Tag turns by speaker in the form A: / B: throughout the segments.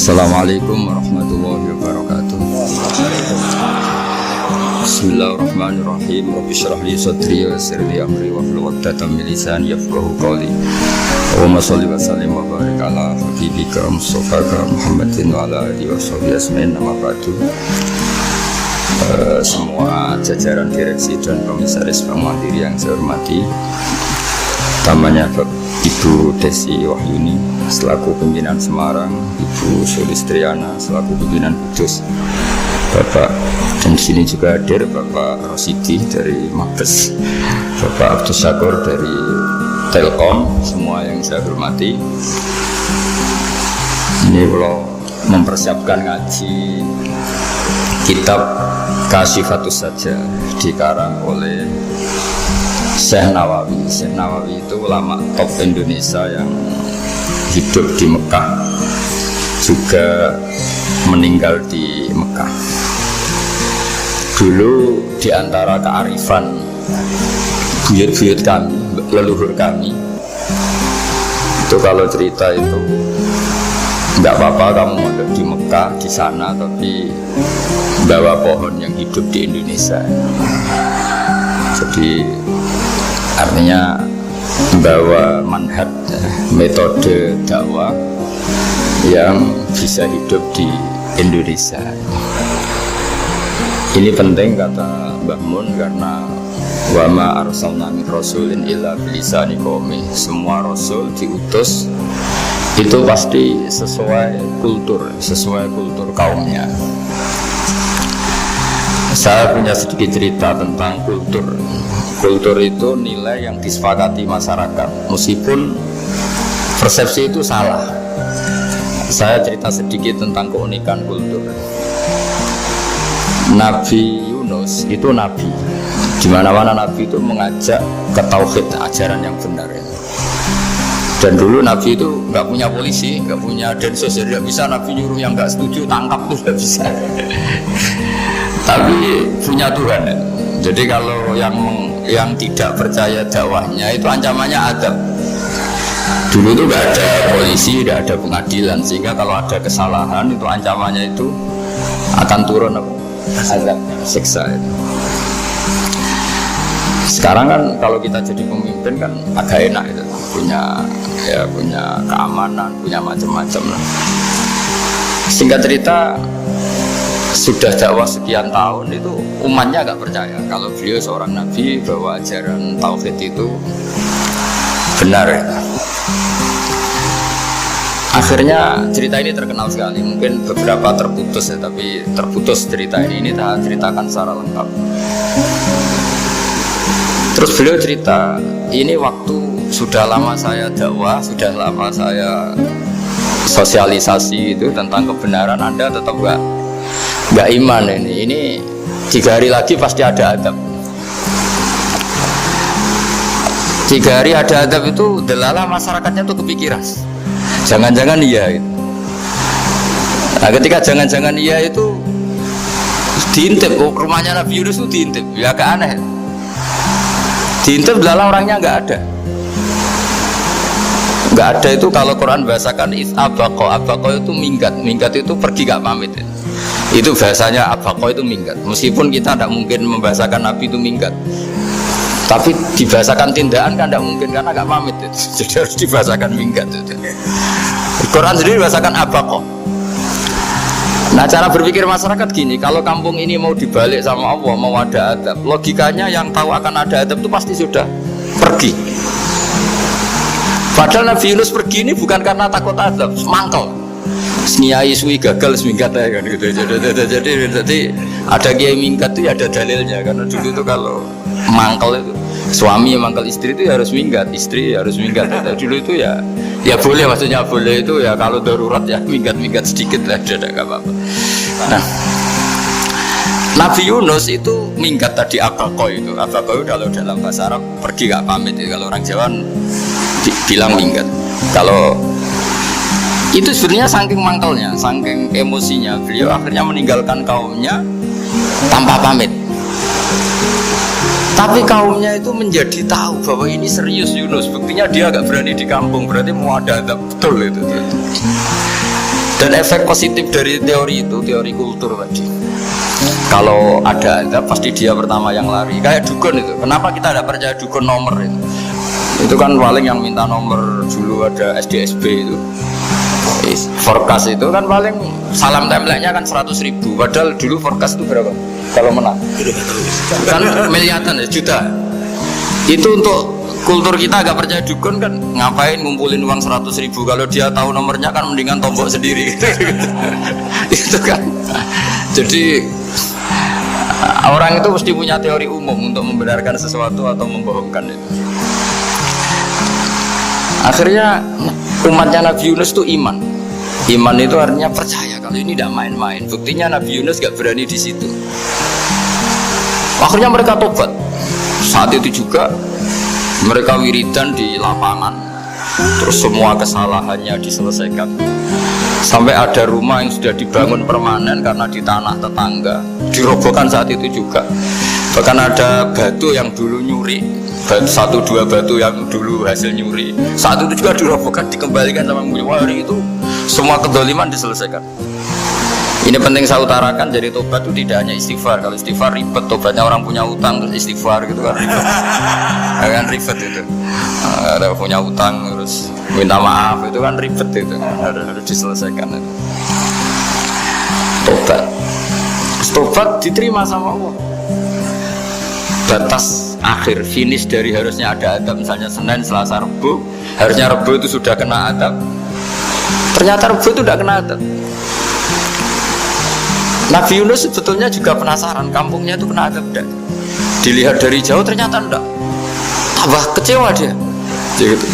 A: Assalamualaikum warahmatullahi wabarakatuh. Bismillahirrahmanirrahim. Rabbi shrah li sadri wa yassir li amri wahlul 'uqdatam min lisani yafqahu qawli. Allahumma shalli wa sallim wa barik ala habibika Mustafa Muhammadin wa ala alihi wa sahbihi ajmain. Amma ba'du. Semua jajaran direksi dan komisaris Bank Mandiri yang saya hormati, utamanya Ibu Desi Wahyuni selaku pimpinan Semarang, Ibu Sulistriana selaku pimpinan Kudus, Bapak, dan di sini juga hadir Bapak Rosidi dari Mabes, Bapak Abdus Syakur dari Telkom, semua yang saya hormati. Ini kalau mempersiapkan ngaji kitab Kasyifatus Saja dikarang oleh Syekh Nawawi. Syekh Nawawi itu ulama top Indonesia yang hidup di Mekah, juga meninggal di Mekah. Dulu di antara kearifan buyut-buyut kami, leluhur kami, itu kalau cerita itu nggak apa-apa kamu mondok di Mekah di sana, tapi bawa pohon yang hidup di Indonesia. Jadi artinya membawa manhaj, metode dakwah yang bisa hidup di Indonesia. Ini penting kata Mbah Mun, karena wa ma arsalna min rasulin illa bilisani qaumi. Semua rasul diutus itu pasti sesuai kultur kaumnya. Saya punya sedikit cerita tentang kultur. Kultur itu nilai yang disepakati masyarakat, meskipun persepsi itu salah. Saya cerita sedikit tentang keunikan kultur. Nabi Yunus itu nabi. Di mana-mana nabi itu mengajak ke tauhid, ajaran yang benar. Dan dulu nabi itu nggak punya polisi, nggak punya densus, jadi nggak bisa nabi nyuruh yang nggak setuju tangkap, itu nggak bisa. Tapi punya Tuhan. Jadi kalau yang tidak percaya dakwahnya itu ancamannya adab. Dulu itu nggak ada polisi, nggak ada pengadilan, sehingga kalau ada kesalahan itu ancamannya itu akan turun adab, siksa itu. Sekarang kan kalau kita jadi pemimpin kan agak enak itu, punya keamanan, punya macam-macam lah. Singkat cerita, sudah dakwah sekian tahun itu umatnya agak percaya kalau beliau seorang nabi, bahwa ajaran tauhid itu benar ya. Akhirnya cerita ini terkenal sekali, mungkin beberapa terputus ya, tapi terputus cerita ini saya ceritakan secara lengkap. Terus beliau cerita, ini waktu sudah lama saya dakwah, sudah lama saya sosialisasi itu tentang kebenaran, Anda tetap nggak iman ini 3 hari lagi pasti ada adab. 3 hari ada adab itu delalah masyarakatnya tuh kepikiran, jangan-jangan iya itu. Nah ketika jangan-jangan iya itu diintip, rumahnya Nabi Yunus itu diintip, ya agak aneh. Diintip delalah orangnya nggak ada itu. Kalau Quran bahasakan abaqo itu minggat itu pergi gak pamit ya. Itu bahasanya abaqo itu minggat. Meskipun kita tidak mungkin membahasakan Nabi itu minggat, tapi dibahasakan tindakan kan tidak mungkin karena gak pamit ya. Jadi harus dibahasakan minggat itu. Quran sendiri bahasakan abaqo. Nah cara berpikir masyarakat gini, kalau kampung ini mau dibalik sama Allah, mau ada adab, logikanya yang tahu akan ada adab itu pasti sudah pergi. Padahal Nabi Yunus pergi ini bukan karena takut adab, mangkel. Niai suwi gagal seminggat ya kan gitu. Jadi ada kiai minggat itu ya ada dalilnya, karena dulu itu kalau mangkel itu suami mangkel istri itu ya harus minggat, istri harus minggat. Dulu itu ya boleh, maksudnya boleh itu ya kalau darurat ya minggat sedikit lah, tidak apa-apa. Nah Nabi Yunus itu minggat tadi abaqo itu kalau dalam bahasa Arab pergi gak pamit ya. Kalau orang Jawa bilang minggat. Kalau itu sebenarnya saking mangkelnya, saking emosinya, beliau akhirnya meninggalkan kaumnya tanpa pamit. Tapi kaumnya itu menjadi tahu bahwa ini serius Yunus. Buktinya dia agak berani di kampung, berarti mau ada adab betul itu. Dan efek positif dari teori itu, teori kultur tadi, kalau ada azab pasti dia pertama yang lari. Kayak dukun itu, kenapa kita tidak percaya dukun nomor itu? Itu kan paling yang minta nomor dulu ada SDSB itu, forecast itu kan paling salam template-nya kan 100.000. Padahal dulu forecast itu berapa? Kalau menang kan miliaran ya, juta. Itu untuk kultur kita agak percaya dukun kan, ngapain ngumpulin uang 100.000 kalau dia tahu nomornya kan mendingan tombok sendiri. Itu kan. Jadi orang itu mesti punya teori umum untuk membenarkan sesuatu atau membohongkan itu. Akhirnya umatnya Nabi Yunus itu iman. Iman itu artinya percaya kalau ini tidak main-main. Buktinya Nabi Yunus gak berani di situ. Akhirnya mereka tobat. Saat itu juga mereka wiridan di lapangan, terus semua kesalahannya diselesaikan. Sampai ada rumah yang sudah dibangun permanen karena di tanah tetangga, dirobohkan saat itu juga. Bahkan ada batu yang dulu nyuri, 1-2 batu yang dulu hasil nyuri, saat itu juga dirobohkan, dikembalikan sama Mulyawari. Itu semua kedoliman diselesaikan. Ini penting saya utarakan, jadi tobat itu tidak hanya istighfar. Kalau istighfar ribet, tobatnya orang punya utang terus istighfar gitu kan ribet. Kan ribet itu. Ada punya utang terus minta maaf itu kan ribet itu. Harus diselesaikan itu. Tobat diterima sama Allah. Batas akhir finish dari harusnya ada adab, misalnya Senin, Selasa, Rabu, harusnya Rabu itu sudah kena adab. Ternyata Rabu itu tidak kena adab. Nabi Yunus sebetulnya juga penasaran, kampungnya itu kena adab enggak? Dilihat dari jauh ternyata enggak. Tambah kecewa dia. Gitu.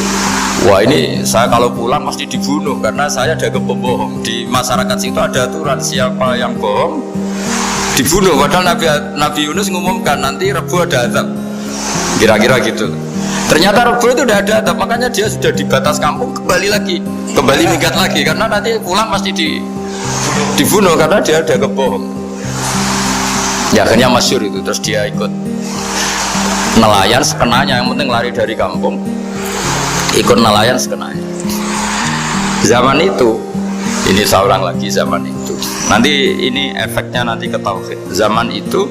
A: Wah, ini saya kalau pulang pasti dibunuh karena saya dagang pembohong. Di masyarakat situ ada aturan, siapa yang bohong dibunuh. Padahal Nabi Yunus ngumumkan nanti Rebu ada adab. Kira-kira gitu. Ternyata Rebu itu udah ada adab, makanya dia sudah di batas kampung, kembali minggat lagi karena nanti pulang pasti dibunuh karena dia ada kebohong. Ya akhirnya masyhur itu, terus dia ikut nelayan sekenanya, yang penting lari dari kampung, ikut nelayan sekenanya. Zaman itu, ini seorang lagi zaman itu. Nanti ini efeknya nanti ke tauhid. Zaman itu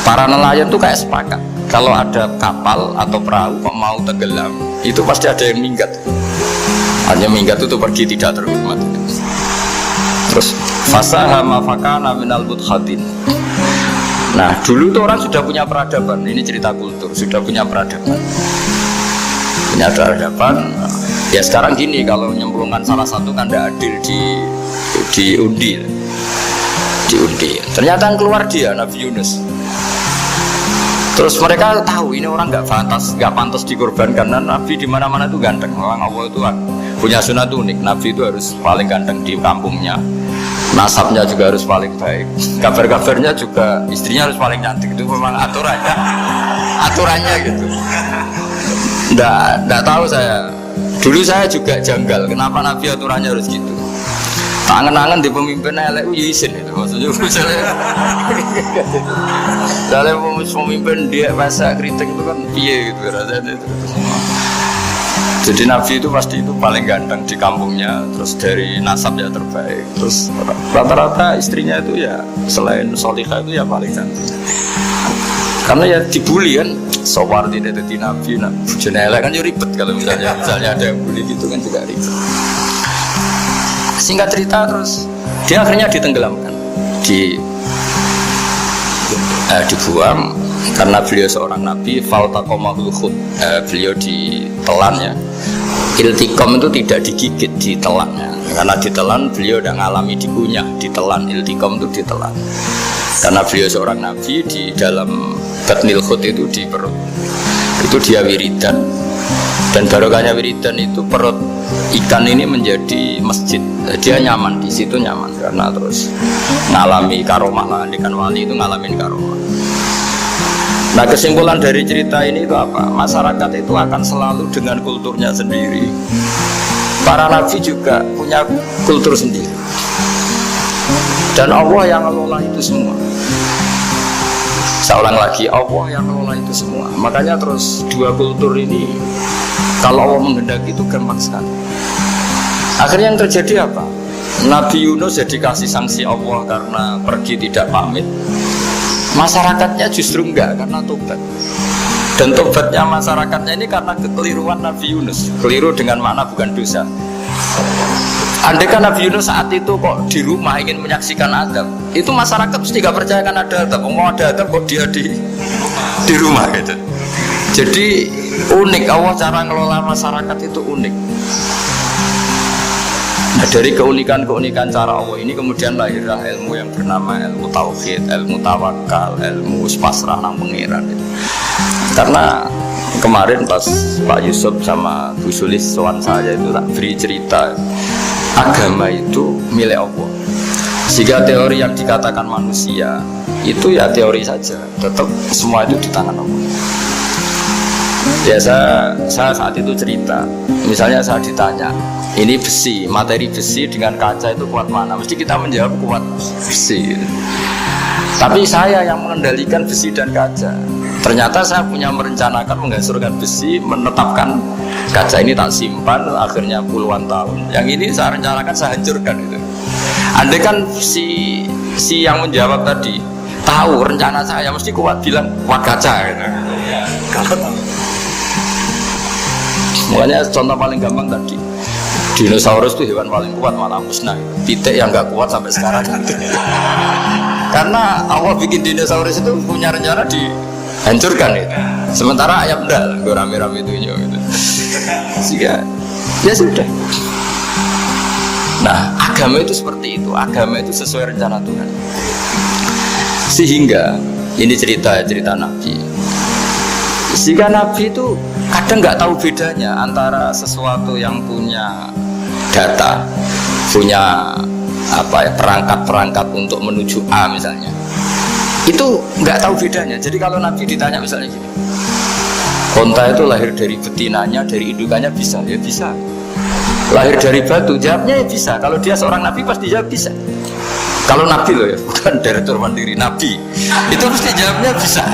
A: para nelayan tuh kayak sepakat, kalau ada kapal atau perahu kok mau tenggelam, itu pasti ada yang minggat. Hanya minggat itu pergi tidak terhormat. Terus fasahama fakana minal mudkhatin. Nah, dulu tuh orang sudah punya peradaban. Ini cerita kultur, sudah punya peradaban. Punya peradaban. Ya sekarang gini, kalau nyemplungkan salah satu kan tidak adil diundi. Ternyata yang keluar dia Nabi Yunus. Terus mereka tahu ini orang nggak pantas dikorbankan. Dan Nabi di mana-mana itu ganteng. Orang Allah itu punya sunat unik. Nabi itu harus paling ganteng di kampungnya. Nasabnya juga harus paling baik. Kabar-kabarnya juga istrinya harus paling cantik. Itu memang aturannya gitu. Nggak tahu saya. Dulu saya juga janggal. Kenapa Nabi aturannya harus gitu? Tangan-tangan di pemimpinnya elek izin itu maksudnya. Dalam pemimpin dia masa kritik itu kan piye gitu rasanya itu. Jadi Nabi itu pasti itu paling ganteng di kampungnya, terus dari nasabnya terbaik, terus rata-rata istrinya itu ya selain solihah itu ya paling cantik. Karena ya dibully kan, sowar tidak jadi Nabi, jenela kan juga ribet kalau misalnya ada yang bully gitu kan juga ribet. Singkat cerita terus dia akhirnya ditenggelamkan, dibuang karena beliau seorang nabi. Faltaqamahul khut, beliau ditelan ya. Iltiqam itu tidak digigit, ditelan ya. Karena ditelan beliau udah ngalami dikunyah, ditelan. Iltiqam itu ditelan. Karena beliau seorang nabi, di dalam batnil khut itu di perut. Itu dia wiridan. Dan barokahnya wiridan itu perut ikan ini menjadi masjid. Dia nyaman di situ, nyaman karena terus ngalami karomah lah. Ikan wali itu ngalamin karomah. Nah, kesimpulan dari cerita ini itu apa? Masyarakat itu akan selalu dengan kulturnya sendiri. Para nabi juga punya kultur sendiri. Dan Allah yang ngelola itu semua. Saya ulang lagi, Allah yang ngelola itu semua. Makanya terus dua kultur ini, kalau Allah menghendaki itu gampang sekali. Akhirnya yang terjadi apa? Nabi Yunus jadi kasih sanksi Allah karena pergi tidak pamit. Masyarakatnya justru enggak karena tobat. Dan tobatnya masyarakatnya ini karena kekeliruan Nabi Yunus. Keliru dengan makna bukan dosa. Andai kan Nabi Yunus saat itu kok di rumah ingin menyaksikan adab, itu masyarakat mesti gak percaya kan ada adab. Mau ada adab kok dia di rumah gitu. Jadi unik, Allah cara ngelola masyarakat itu unik. Nah, dari keunikan-keunikan cara Allah ini kemudian lahirlah ilmu yang bernama ilmu tauhid, ilmu tawakal, ilmu pasrah nang pengiran. Karena kemarin pas Pak Yusuf sama Bu Sulis soal saya itu tak beri cerita agama itu milik Allah. Sehingga teori yang dikatakan manusia itu ya teori saja, tetap semua itu di tangan Allah. Ya saya saat itu cerita, misalnya saya ditanya, ini besi, materi besi dengan kaca itu kuat mana? Mesti kita menjawab kuat besi. Tapi saya yang mengendalikan besi dan kaca. Ternyata saya punya merencanakan menghancurkan besi, menetapkan kaca ini tak simpan, akhirnya puluhan tahun. Yang ini saya rencanakan saya hancurkan itu. Andai kan si yang menjawab tadi tahu rencana saya mesti kuat bilang kuat kaca gitu. Kalau tahu. Makanya contoh paling gampang tadi, dinosaurus itu hewan paling kuat malah musnah. Pitik yang nggak kuat sampai sekarang. Karena Allah bikin dinosaurus itu punya rencana dihancurkan itu. Sementara ayam enggak, gue rame-rame itu gitu. Sehingga ya sudah. Nah, agama itu seperti itu. Agama itu sesuai rencana Tuhan. Sehingga ini cerita Nabi. Sehingga Nabi itu kadang nggak tahu bedanya antara sesuatu yang punya data, punya perangkat-perangkat untuk menuju A misalnya, itu nggak tahu bedanya. Jadi kalau Nabi ditanya misalnya gini, onta itu lahir dari betinanya, dari indukannya bisa, ya bisa. Lahir dari batu, jawabnya ya bisa. Kalau dia seorang Nabi pasti jawab bisa. Kalau Nabi loh ya, bukan direktur mandiri, Nabi itu pasti jawabnya bisa.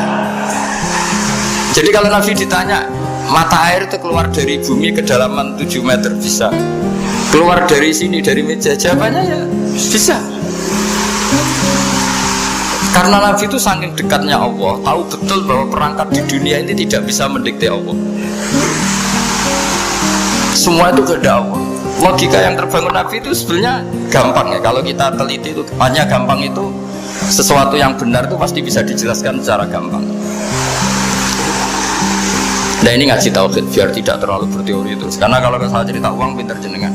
A: Jadi kalau Nabi ditanya, mata air itu keluar dari bumi kedalaman 7 meter, bisa. Keluar dari sini, dari meja, jawabannya ya bisa. Karena Nabi itu saking dekatnya Allah, tahu betul bahwa perangkat di dunia ini tidak bisa mendikte Allah. Semua itu kehendak Allah. Logika yang terbangun Nabi itu sebenarnya gampang ya. Kalau kita teliti itu hanya gampang itu, sesuatu yang benar itu pasti bisa dijelaskan secara gampang. Nah ini ngaji tauhid biar tidak terlalu berteori terus. Karena kalau saya cerita uang pinter jenengan.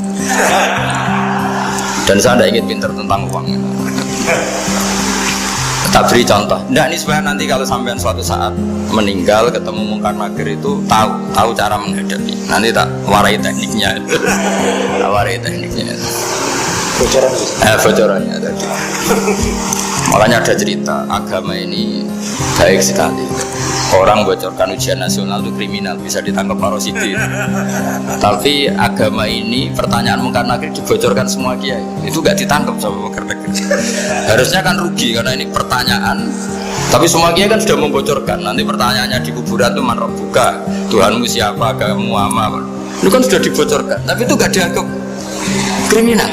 A: Dan saya tidak ingin pinter tentang uang. Tak beri contoh. Nah ini supaya nanti kalau sampean suatu saat meninggal ketemu Mungkar Nakir itu tahu cara menghadapi. Nanti tak warai tekniknya. Tak warai tekniknya. Bocorannya tadi. Makanya ada cerita agama ini baik sekali. Orang bocorkan ujian nasional itu kriminal, bisa ditangkap parosidi. Tapi agama ini pertanyaan Mungkar Nakir dibocorkan semua kiai, itu gak ditangkap sama Mungkar Nakir. Harusnya kan rugi karena ini pertanyaan. Tapi semua kiai kan sudah membocorkan. Nanti pertanyaannya di kuburan itu man rabbuka, Tuhanmu siapa, agamamu apa. Itu kan sudah dibocorkan. Tapi itu gak dianggap kriminal.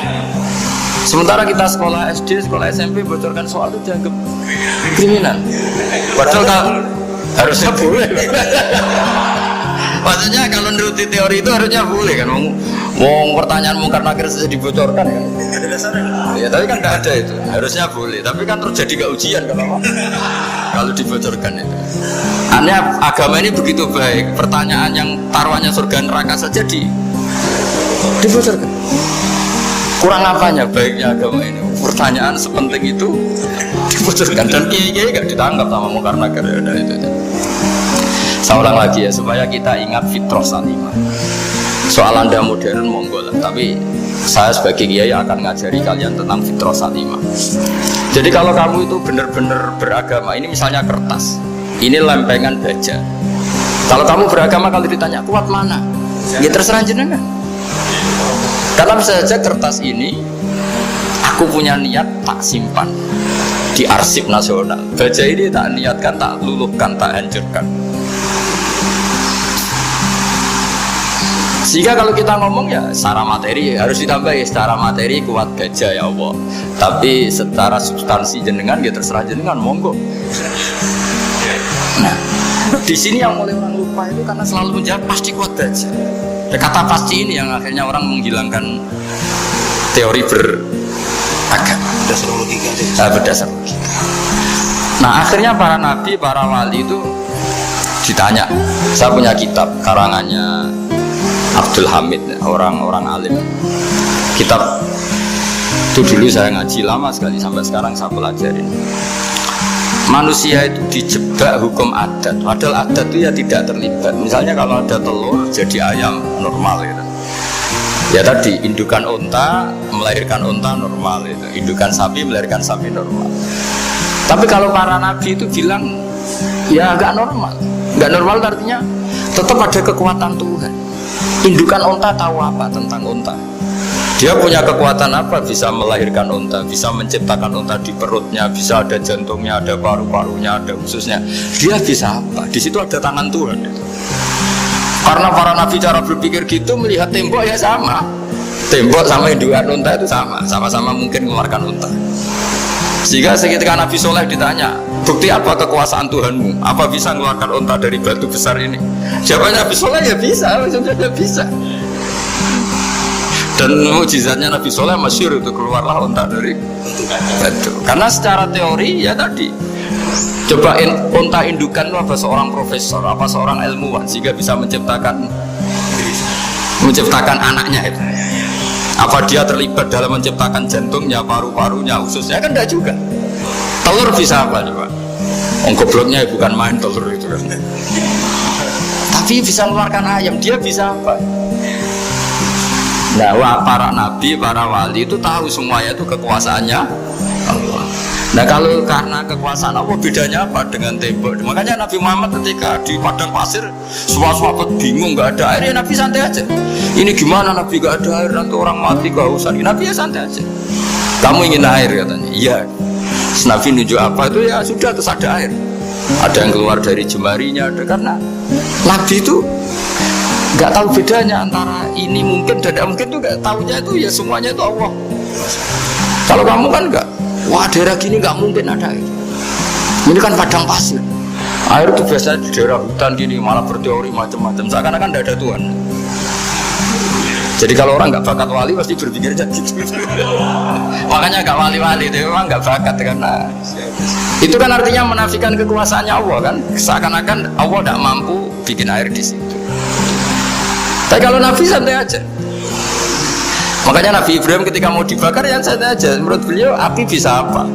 A: Sementara kita sekolah SD, sekolah SMP bocorkan soal itu dianggap kriminal. Padahal kalau harusnya boleh. Maksudnya kalau menuruti teori itu harusnya boleh kan. Mau pertanyaan Mungkar Nakir saja dibocorkan kan. Ya tapi kan tidak ada itu. Harusnya boleh. Tapi kan terjadi gak ujian kalau dibocorkan itu. Aneh agama ini begitu baik. Pertanyaan yang taruhannya surga neraka saja dibocorkan. Kurang apanya baiknya agama ini? Pertanyaan sepenting itu dibocorkan dan kiai-kiai gak ditangkap sama Mungkar Nakir ya udah itu. Saya ulang lagi ya supaya kita ingat fitrah salimah. Soal Anda modern monggo lah, tapi saya sebagai kiai akan ngajari kalian tentang fitrah salimah. Jadi kalau kamu itu benar-benar beragama, ini misalnya kertas, ini lempengan baja. Kalau kamu beragama kalau ditanya kuat mana? Ya terserah jenengan. Karena bisa saja kertas ini aku punya niat tak simpan di arsip nasional. Baja ini tak niatkan, tak luluhkan, tak hancurkan. Sehingga kalau kita ngomong ya secara materi harus ditambah ya, secara materi kuat gajah ya Allah. Tapi secara substansi jenengan ya terserah jenengan, monggo. Nah, di sini yang mulai orang lupa itu karena selalu menjawab pasti kuat gajah. Kata pasti ini yang akhirnya orang menghilangkan teori beragama.
B: Berdasar logika.
A: Berdasar logika. Nah akhirnya para nabi, para wali itu ditanya. Saya punya kitab karangannya Abdul Hamid, orang alim. Kitab itu dulu saya ngaji lama sekali, sampai sekarang saya pelajarin. Manusia itu dijebak hukum adat, padahal adat itu ya tidak terlibat. Misalnya kalau ada telur jadi ayam normal gitu. Ya tadi indukan unta melahirkan unta normal itu, indukan sapi melahirkan sapi normal. Tapi kalau para nabi itu bilang ya nggak normal. Nggak normal artinya tetap ada kekuatan Tuhan. Indukan unta tahu apa tentang unta? Dia punya kekuatan apa? Bisa melahirkan unta, bisa menciptakan unta di perutnya, bisa ada jantungnya, ada paru-parunya, ada ususnya. Dia bisa apa? Di situ ada tangan Tuhan. Karena para nabi cara berpikir gitu, melihat tembok ya sama. Tembok sama indukan unta itu sama-sama mungkin mengeluarkan unta. Sehingga ketika Nabi Soleh ditanya, bukti apa kekuasaan Tuhanmu? Apa bisa mengeluarkan unta dari batu besar ini? Jawabannya Nabi Soleh ya bisa, maksudnya bisa. Dan mukjizatnya Nabi Soleh masyhur itu, keluarlah unta dari batu. Karena secara teori ya tadi, coba unta indukan itu apa seorang profesor, apa seorang ilmuwan sehingga bisa menciptakan anaknya itu. Apa dia terlibat dalam menciptakan jantungnya, paru-parunya, ususnya? Kan enggak juga. Telur bisa apa coba? Gobloknya bukan main telur itu kan. Tapi bisa mengeluarkan ayam, dia bisa apa? Nah, para nabi, para wali itu tahu semuanya itu kekuasaannya Allah. Nah, kalau karena kekuasaan Allah bedanya apa dengan tembok? Makanya Nabi Muhammad ketika di padang pasir semua sahabat bingung nggak ada air, ya Nabi santai aja. Ini gimana Nabi nggak ada air, nanti orang mati kehausan. Nabi ya santai aja. Kamu ingin air katanya? Iya. Nabi nunjuk apa itu ya sudah, terus ada air. Ada yang keluar dari jemarinya, ada. Karena Nabi itu nggak tahu bedanya antara ini mungkin dan tidak mungkin, tuh nggak tahunya itu ya semuanya itu Allah. Kalau kamu kan nggak, wah daerah gini nggak mungkin ada air. Ini kan padang pasir. Air itu biasanya di daerah hutan gini malah berteori macam-macam. Seakan-akan tidak ada Tuhan. Jadi kalau orang nggak bakat wali pasti berpikir gitu. Makanya nggak wali-wali itu memang nggak bakat, karena itu kan artinya menafikan kekuasaannya Allah kan. Seakan-akan Allah tidak mampu bikin air di situ. Tapi kalau Nabi santai aja. Makanya Nabi Ibrahim ketika mau dibakar ya santai aja. Menurut beliau api bisa apa?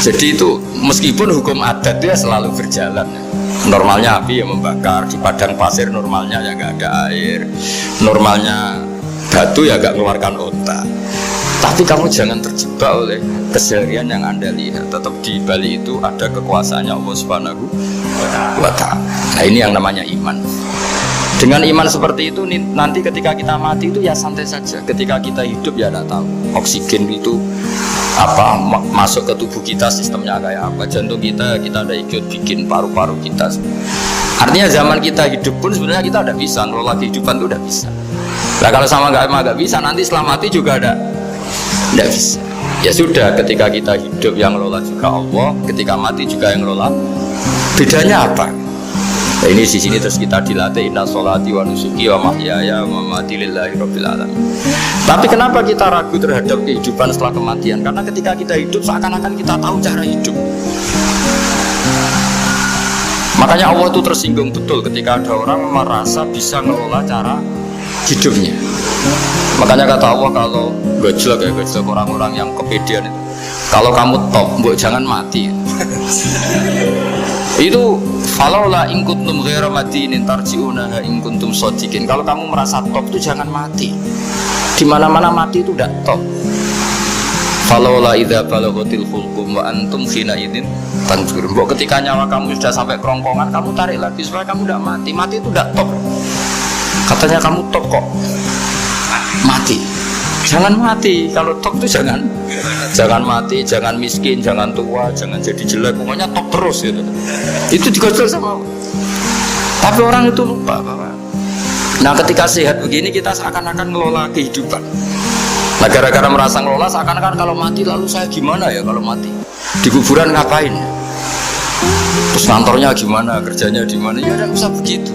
A: Jadi itu meskipun hukum adat dia selalu berjalan. Normalnya api yang membakar, di padang pasir normalnya ya nggak ada air, normalnya batu ya nggak mengeluarkan unta. Tapi kamu jangan terjebak oleh keseharian yang Anda lihat. Tetap di balik itu ada kekuasaannya Allah Subhanahu wa Ta'ala. Nah ini yang namanya iman. Dengan iman seperti itu nanti ketika kita mati itu ya santai saja. Ketika kita hidup ya tidak tahu oksigen itu apa masuk ke tubuh kita sistemnya kayak apa, jantung kita ada ikut bikin, paru-paru kita. Artinya zaman kita hidup pun sebenarnya kita tidak bisa ngelola kehidupan itu, tidak bisa. Nah kalau sama nggak bisa nanti setelah mati juga tidak bisa. Ya sudah, ketika kita hidup yang ngelola juga Allah, ketika mati juga yang ngelola. Bedanya apa? Nah, ini di sini terus kita dilatih inna sholati wa nusuki wa mahyaya wa mamati lillahi rabbil alamin. Tapi kenapa kita ragu terhadap kehidupan setelah kematian? Karena ketika kita hidup seakan-akan kita tahu cara hidup. Makanya Allah itu tersinggung betul ketika ada orang merasa bisa ngelola cara hidupnya. Makanya kata Allah, kalau gojlok orang-orang yang kepedean itu, kalau kamu top, mbok jangan mati. Itu falaula in kuntum ghairu madinin tarji'unaha in kuntum shadiqin. Kalau kamu merasa top itu jangan mati. Di mana-mana mati itu tidak top. Falaula idza balaghatil hulqum wa antum khina idzin tanzurun. Mbok ketika nyawa kamu sudah sampai kerongkongan, kamu tarik lagi supaya kamu tidak mati. Mati itu tidak top. Katanya kamu top kok mati. Jangan mati. Kalau top itu jangan mati, jangan miskin, jangan tua, jangan jadi jelek, pokoknya top terus gitu. Itu digojol sama Allah. Tapi orang itu lupa bahwa, nah ketika sehat begini kita seakan-akan ngelola kehidupan. Nah gara-gara merasa ngelola seakan-akan kalau mati lalu saya gimana ya kalau mati? Di kuburan ngapain? Terus kantornya gimana, kerjanya di mana? Ya tidak usah begitu.